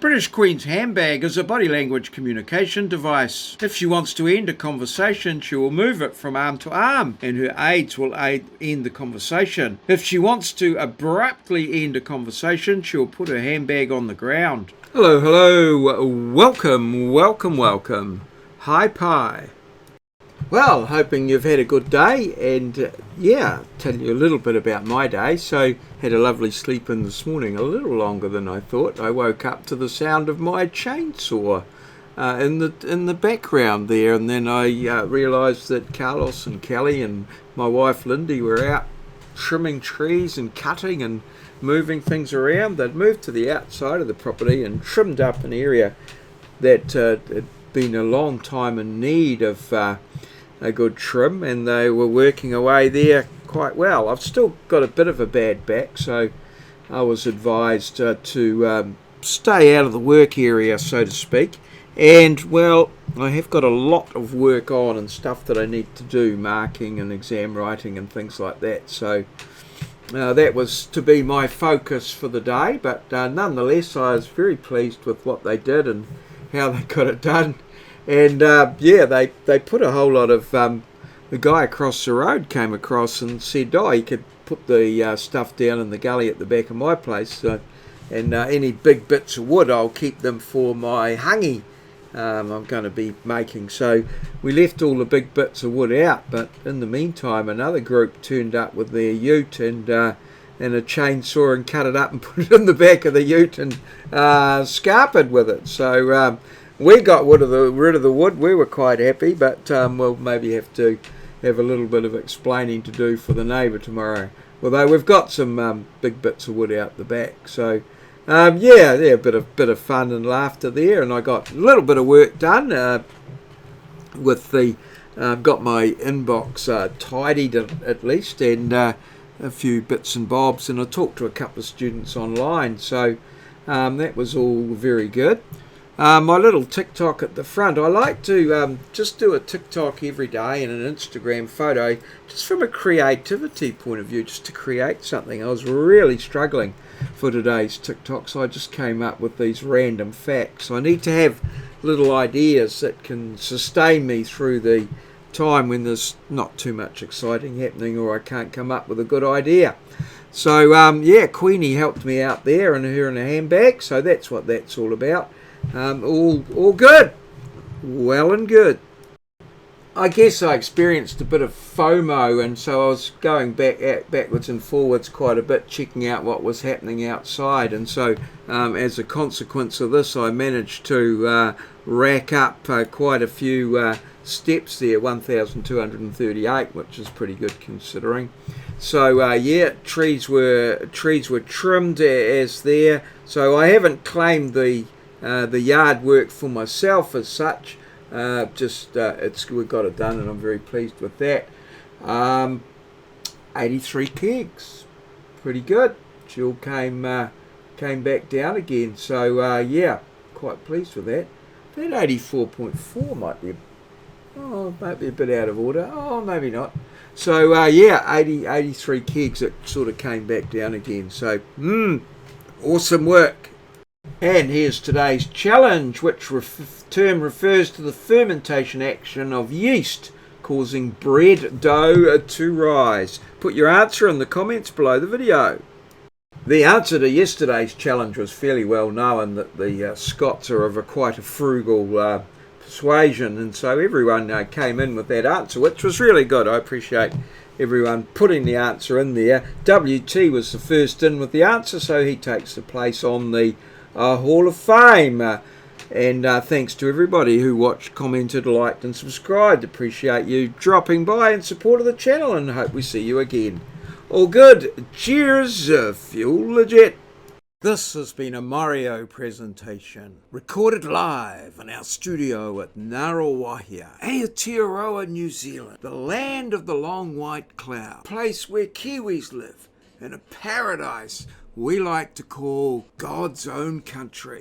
British Queen's handbag is a body language communication device. If she wants to end a conversation, she will move it from arm to arm, and her aids will end the conversation. If she wants to abruptly end a conversation, she will put her handbag on the ground. Hello, welcome. Hi pie. Well, hoping you've had a good day, and tell you a little bit about my day. So, had a lovely sleep in this morning, a little longer than I thought. I woke up to the sound of my chainsaw in the background there, and then I realised that Carlos and Kelly and my wife Lindy were out trimming trees and cutting and moving things around. They'd moved to the outside of the property and trimmed up an area that had been a long time in need of a good trim, and they were working away there quite well. I've still got a bit of a bad back, so I was advised to stay out of the work area, so to speak. And well, I have got a lot of work on and stuff that I need to do, marking and exam writing and things like that. So that was to be my focus for the day, but nonetheless I was very pleased with what they did and how they got it done. And they put a whole lot of the guy across the road came across and said, he could put the stuff down in the gully at the back of my place, and any big bits of wood I'll keep them for my hangi I'm going to be making. So we left all the big bits of wood out, but in the meantime another group turned up with their ute and a chainsaw and cut it up and put it in the back of the ute and scarpered with it. So we got rid of the wood. We were quite happy, but we'll maybe have to have a little bit of explaining to do for the neighbour tomorrow. Although we've got some big bits of wood out the back. So a bit of fun and laughter there, and I got a little bit of work done with the got my inbox tidied at least, and a few bits and bobs, and I talked to a couple of students online. So that was all very good. My little TikTok at the front, I like to just do a TikTok every day and an Instagram photo, just from a creativity point of view, just to create something. I was really struggling for today's TikTok, so I just came up with these random facts. I need to have little ideas that can sustain me through the time when there's not too much exciting happening or I can't come up with a good idea. So Queenie helped me out there, and her in a handbag, so that's what that's all about. All good, well and good. I guess I experienced a bit of FOMO, and so I was going backwards and forwards quite a bit, checking out what was happening outside. And so as a consequence of this, I managed to rack up quite a few steps there, 1,238, which is pretty good considering. So trees were trimmed as there. So I haven't claimed the yard work for myself as such. We got it done, and I'm very pleased with that. 83 kegs, pretty good. Jill came back down again, so quite pleased with that. That 84.4 might be a bit out of order. Oh, maybe not. So 83 kegs. It sort of came back down again. So awesome work. And here's today's challenge, which term refers to the fermentation action of yeast causing bread dough to rise. Put your answer in the comments below the video. The answer to yesterday's challenge was fairly well known, that the Scots are of quite a frugal persuasion, and so everyone came in with that answer, which was really good. I appreciate everyone putting the answer in there. WT was the first in with the answer, so he takes the place on the Hall of Fame. And thanks to everybody who watched, commented, liked and subscribed. Appreciate you dropping by in support of the channel, and hope we see you again. All good. Cheers. Fuel legit. This has been a maurieo presentation, recorded live in our studio at Ngaruawahia, Aotearoa, New Zealand, the land of the long white cloud, place where Kiwis live, in a paradise we like to call God's own country.